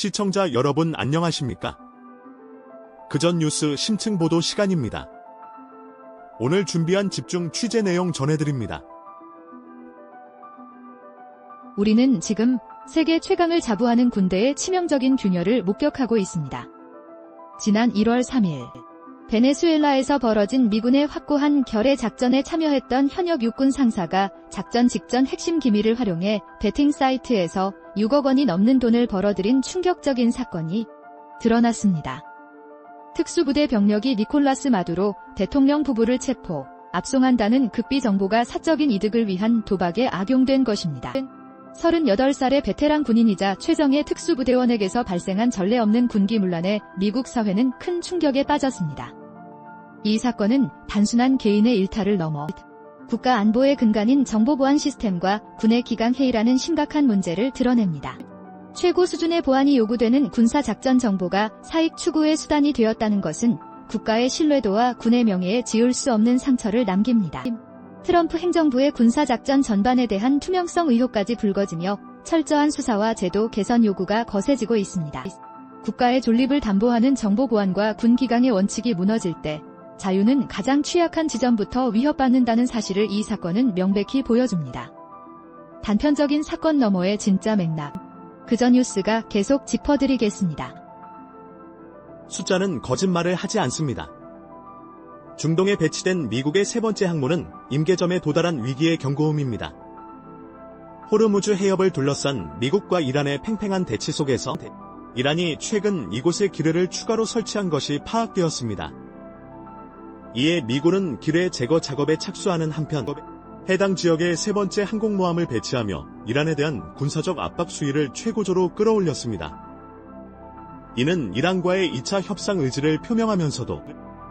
시청자 여러분 안녕하십니까? 그전 뉴스 심층 보도 시간입니다. 오늘 준비한 집중 취재 내용 전해드립니다. 우리는 지금 세계 최강을 자부하는 군대의 치명적인 균열을 목격하고 있습니다. 지난 1월 3일 베네수엘라에서 벌어진 미군의 확고한 결의 작전에 참여했던 현역 육군 상사가 작전 직전 핵심 기밀을 활용해 베팅 사이트에서 6억 원이 넘는 돈을 벌어들인 충격적인 사건이 드러났습니다. 특수부대 병력이 니콜라스 마두로 대통령 부부를 체포, 압송한다는 극비 정보가 사적인 이득을 위한 도박에 악용된 것입니다. 38살의 베테랑 군인이자 최정예 특수부대원에게서 발생한 전례 없는 군기문란에 미국 사회는 큰 충격에 빠졌습니다. 이 사건은 단순한 개인의 일탈을 넘어 국가 안보의 근간인 정보보안 시스템과 군의 기강 해이라는 심각한 문제를 드러냅니다. 최고 수준의 보안이 요구되는 군사작전 정보가 사익 추구의 수단이 되었다는 것은 국가의 신뢰도와 군의 명예에 지울 수 없는 상처를 남깁니다. 트럼프 행정부의 군사작전 전반에 대한 투명성 의혹까지 불거지며 철저한 수사와 제도 개선 요구가 거세지고 있습니다. 국가의 존립을 담보하는 정보보안과 군기강의 원칙이 무너질 때 자유는 가장 취약한 지점부터 위협받는다는 사실을 이 사건은 명백히 보여줍니다. 단편적인 사건 너머의 진짜 맥락, 그전 뉴스가 계속 짚어드리겠습니다. 숫자는 거짓말을 하지 않습니다. 중동에 배치된 미국의 세 번째 항모는 임계점에 도달한 위기의 경고음입니다. 호르무즈 해협을 둘러싼 미국과 이란의 팽팽한 대치 속에서 이란이 최근 이곳에 기뢰를 추가로 설치한 것이 파악되었습니다. 이에 미군은 기뢰 제거 작업에 착수하는 한편 해당 지역에 세 번째 항공모함을 배치하며 이란에 대한 군사적 압박 수위를 최고조로 끌어올렸습니다. 이는 이란과의 2차 협상 의지를 표명하면서도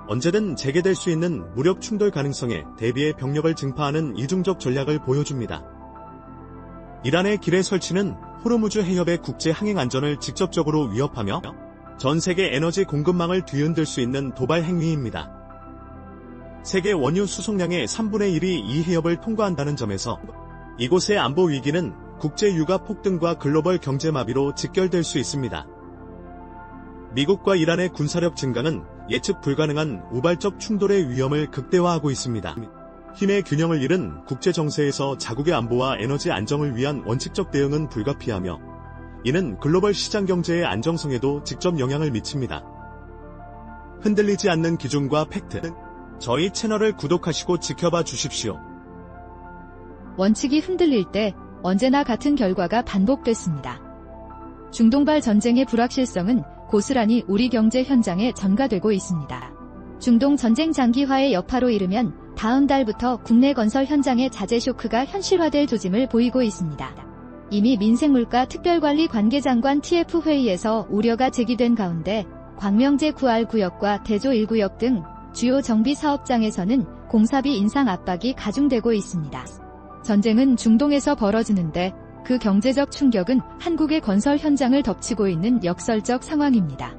언제든 재개될 수 있는 무력 충돌 가능성에 대비해 병력을 증파하는 이중적 전략을 보여줍니다. 이란의 기뢰 설치는 호르무즈 해협의 국제 항행 안전을 직접적으로 위협하며 전 세계 에너지 공급망을 뒤흔들 수 있는 도발 행위입니다. 세계 원유 수송량의 3분의 1이 이 해협을 통과한다는 점에서 이곳의 안보 위기는 국제 유가 폭등과 글로벌 경제 마비로 직결될 수 있습니다. 미국과 이란의 군사력 증강은 예측 불가능한 우발적 충돌의 위험을 극대화하고 있습니다. 힘의 균형을 잃은 국제 정세에서 자국의 안보와 에너지 안정을 위한 원칙적 대응은 불가피하며 이는 글로벌 시장 경제의 안정성에도 직접 영향을 미칩니다. 흔들리지 않는 기준과 팩트. 저희 채널을 구독하시고 지켜봐 주십시오. 원칙이 흔들릴 때 언제나 같은 결과가 반복됐습니다. 중동발 전쟁의 불확실성은 고스란히 우리 경제 현장에 전가되고 있습니다. 중동 전쟁 장기화의 여파로 이르면 다음 달부터 국내 건설 현장의 자재 쇼크가 현실화될 조짐을 보이고 있습니다. 이미 민생물가 특별관리 관계장관 TF 회의에서 우려가 제기된 가운데 광명제 9R 구역과 대조 1구역 등 주요 정비 사업장에서는 공사비 인상 압박이 가중되고 있습니다. 전쟁은 중동에서 벌어지는데 그 경제적 충격은 한국의 건설 현장을 덮치고 있는 역설적 상황입니다.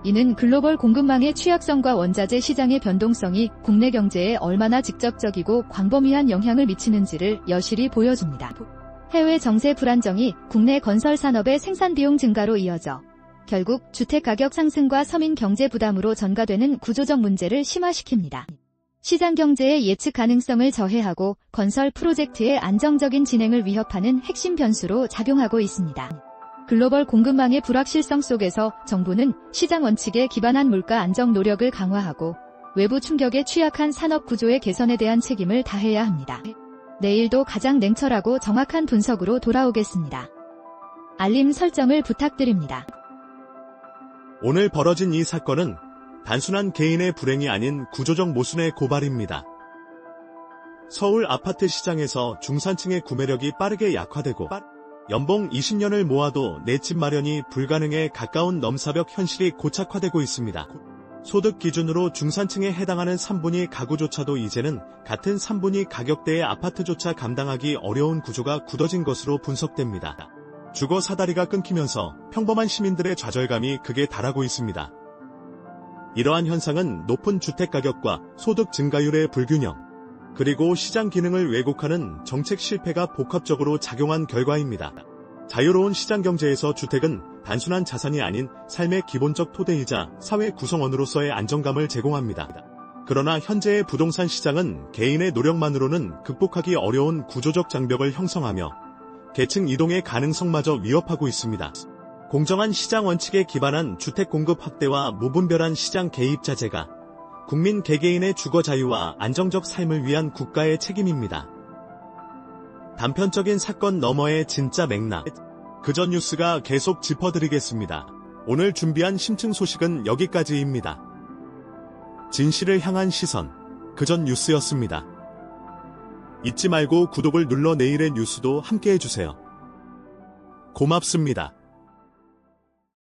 이는 글로벌 공급망의 취약성과 원자재 시장의 변동성이 국내 경제에 얼마나 직접적이고 광범위한 영향을 미치는지를 여실히 보여줍니다. 해외 정세 불안정이 국내 건설 산업의 생산 비용 증가로 이어져 결국 주택 가격 상승과 서민 경제 부담으로 전가되는 구조적 문제를 심화시킵니다. 시장 경제의 예측 가능성을 저해하고 건설 프로젝트의 안정적인 진행을 위협하는 핵심 변수로 작용하고 있습니다. 글로벌 공급망의 불확실성 속에서 정부는 시장 원칙에 기반한 물가 안정 노력을 강화하고 외부 충격에 취약한 산업 구조의 개선에 대한 책임을 다해야 합니다. 내일도 가장 냉철하고 정확한 분석으로 돌아오겠습니다. 알림 설정을 부탁드립니다. 오늘 벌어진 이 사건은 단순한 개인의 불행이 아닌 구조적 모순의 고발입니다. 서울 아파트 시장에서 중산층의 구매력이 빠르게 약화되고 연봉 20년을 모아도 내 집 마련이 불가능에 가까운 넘사벽 현실이 고착화되고 있습니다. 소득 기준으로 중산층에 해당하는 3분위 가구조차도 이제는 같은 3분위 가격대의 아파트조차 감당하기 어려운 구조가 굳어진 것으로 분석됩니다. 주거 사다리가 끊기면서 평범한 시민들의 좌절감이 극에 달하고 있습니다. 이러한 현상은 높은 주택가격과 소득 증가율의 불균형, 그리고 시장 기능을 왜곡하는 정책 실패가 복합적으로 작용한 결과입니다. 자유로운 시장 경제에서 주택은 단순한 자산이 아닌 삶의 기본적 토대이자 사회 구성원으로서의 안정감을 제공합니다. 그러나 현재의 부동산 시장은 개인의 노력만으로는 극복하기 어려운 구조적 장벽을 형성하며 계층 이동의 가능성마저 위협하고 있습니다. 공정한 시장 원칙에 기반한 주택 공급 확대와 무분별한 시장 개입 자제가 국민 개개인의 주거 자유와 안정적 삶을 위한 국가의 책임입니다. 단편적인 사건 너머의 진짜 맥락. 그전 뉴스가 계속 짚어드리겠습니다. 오늘 준비한 심층 소식은 여기까지입니다. 진실을 향한 시선. 그전 뉴스였습니다. 잊지 말고 구독을 눌러 내일의 뉴스도 함께 해주세요. 고맙습니다.